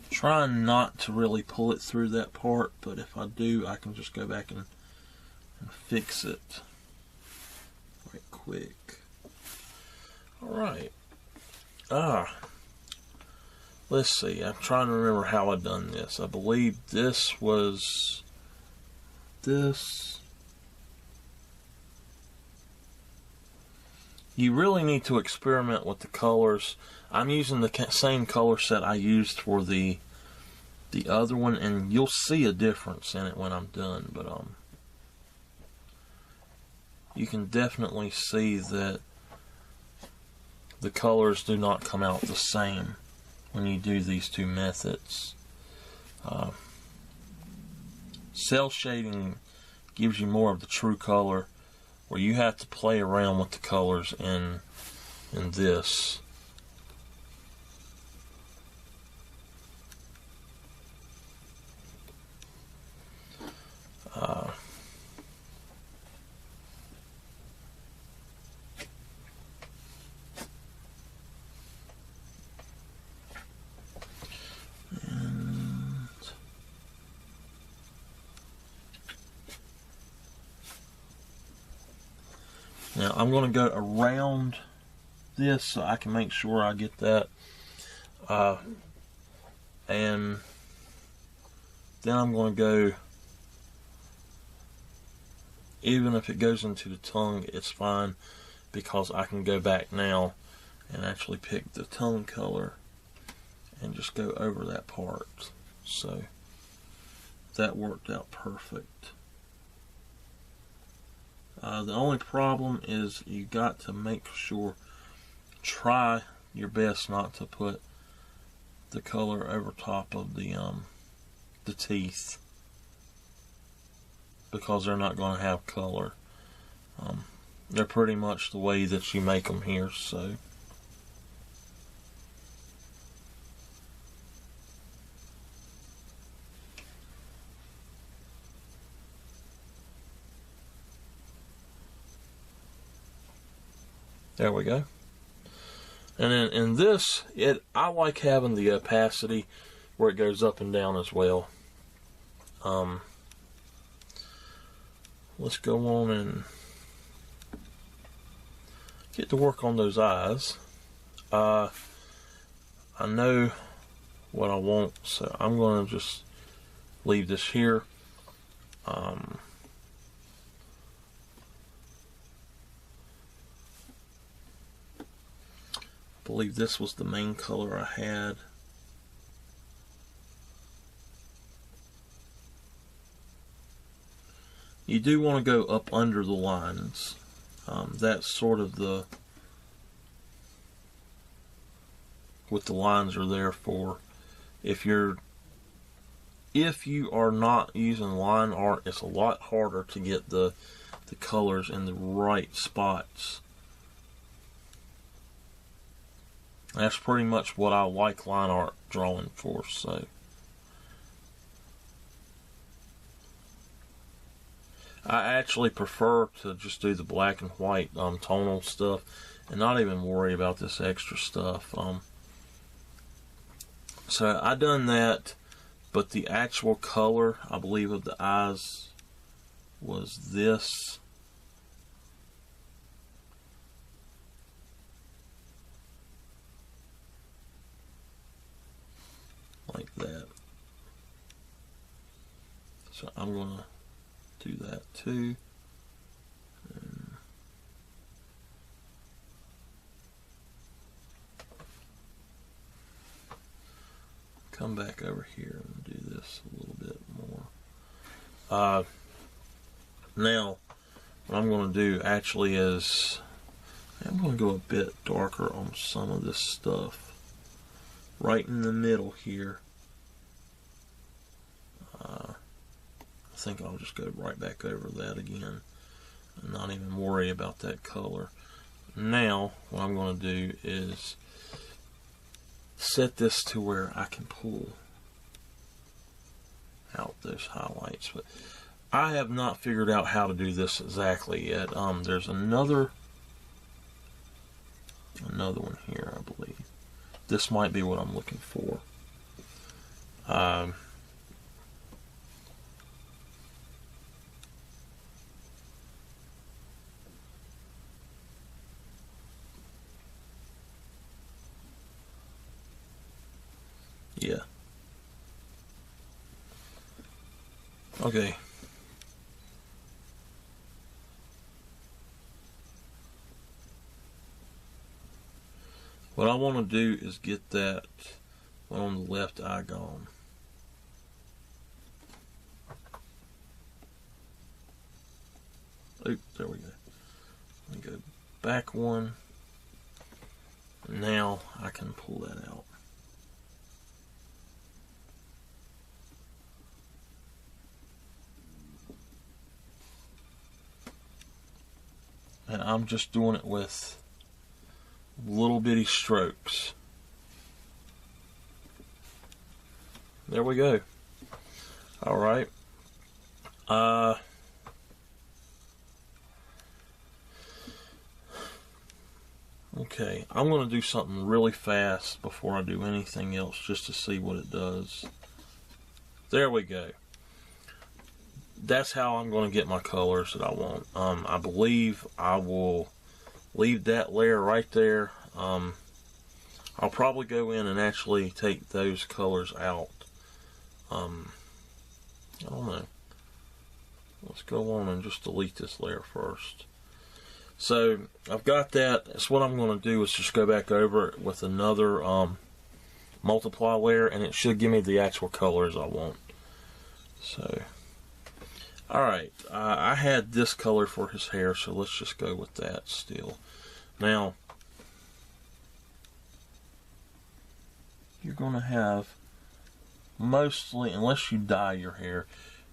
S1: Trying not to really pull it through that part, but if I do, I can just go back and fix it right quick. Alright. Let's see. I'm trying to remember how I done this. I believe this was this. You really need to experiment with the colors. I'm using the same color set I used for the other one, and you'll see a difference in it when I'm done. But you can definitely see that the colors do not come out the same when you do these two methods. Cell shading gives you more of the true color, where you have to play around with the colors in this. And Now I'm going to go around this so I can make sure I get that. And then I'm going to go, even if it goes into the tongue, it's fine, because I can go back now and actually pick the tongue color and just go over that part. So that worked out perfect. The only problem is you got to make sure, try your best not to put the color over top of the teeth, because they're not going to have color. They're pretty much the way that you make them here. So there we go. And then in this, I like having the opacity where it goes up and down as well. Let's go on and get to work on those eyes. I know what I want, so I'm going to just leave this here. I believe this was the main color I had. You do want to go up under the lines. That's sort of what the lines are there for. If you are not using line art, it's a lot harder to get the colors in the right spots. That's pretty much what I like line art drawing for. So I actually prefer to just do the black and white tonal stuff and not even worry about this extra stuff. So I done that, but the actual color, I believe, of the eyes was this. Like that. So I'm going to do that too. And come back over here and do this a little bit more. Now, what I'm going to do actually is I'm going to go a bit darker on some of this stuff. Right in the middle here. I think I'll just go right back over that again and not even worry about that color. Now, what I'm going to do is set this to where I can pull out those highlights. But I have not figured out how to do this exactly yet. There's another one here, I believe. This might be what I'm looking for. Yeah. Okay. What I want to do is get that one on the left eye gone. Oop, there we go. Let me go back one. Now I can pull that out. And I'm just doing it with little bitty strokes. There we go. All right. Okay, I'm going to do something really fast before I do anything else, just to see what it does. There we go. That's how I'm going to get my colors that I want. I believe I will leave that layer right there. I'll probably go in and actually take those colors out. I don't know. Let's go on and just delete this layer first. So I've got that. So what I'm going to do is just go back over it with another multiply layer, and it should give me the actual colors I want. So, alright, I had this color for his hair, so let's just go with that still. Now, you're going to have mostly, unless you dye your hair,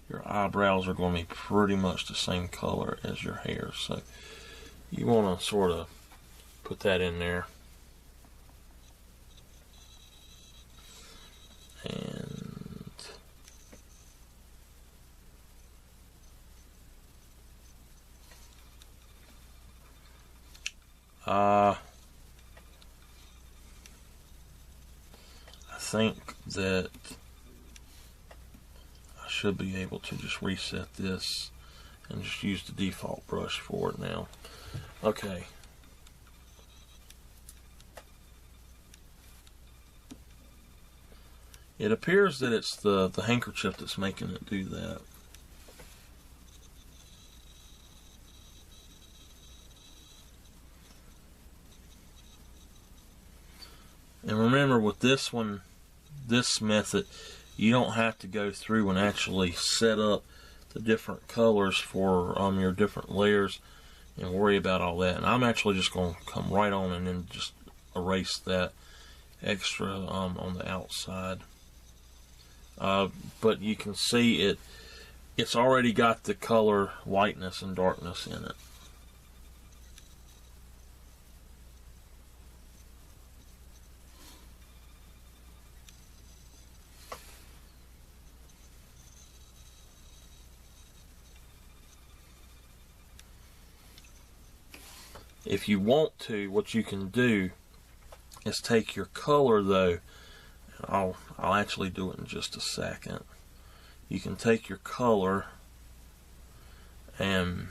S1: your eyebrows are going to be pretty much the same color as your hair. So you want to sort of put that in there. And I think that I should be able to just reset this and just use the default brush for it now. Okay. It appears that it's the handkerchief that's making it do that. And remember, with this one, this method, you don't have to go through and actually set up the different colors for your different layers and worry about all that. And I'm actually just going to come right on and then just erase that extra on the outside. But you can see it's already got the color lightness and darkness in it. If you want to, what you can do is take your color, though, and I'll actually do it in just a second. You can take your color and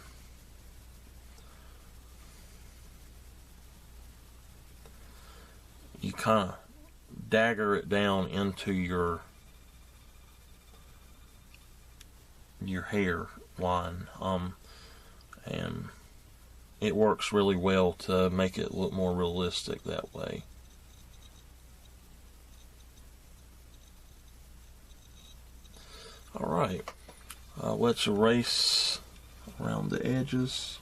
S1: you kind of dagger it down into your hair line, and it works really well to make it look more realistic that way. Alright, let's erase around the edges.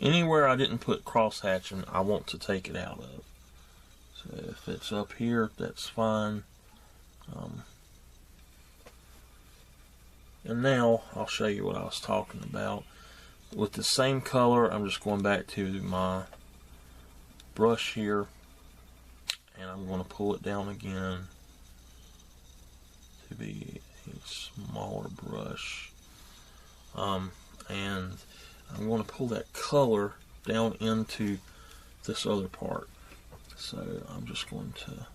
S1: Anywhere I didn't put cross hatching, I want to take it out of. So if it's up here, that's fine. And now I'll show you what I was talking about. With the same color, I'm just going back to my brush here, and I'm going to pull it down again to be a smaller brush. And I'm going to pull that color down into this other part. So I'm just going to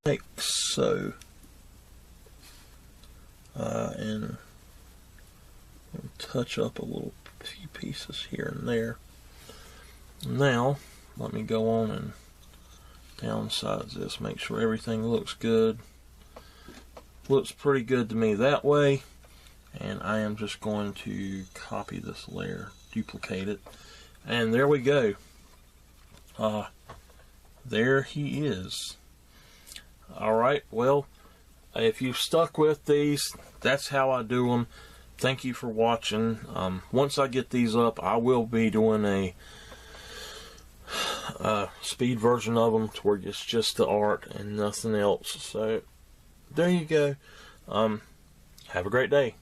S1: like so. And touch up a little few pieces here and there. Now, let me go on and downsize this, make sure everything looks good. Looks pretty good to me that way. And I am just going to copy this layer, duplicate it, and there we go. There he is. Alright, well, if you've stuck with these, that's how I do them. thank you for watching. Once I get these up, I will be doing a speed version of them to where it's just the art and nothing else. So there you go. Have a great day.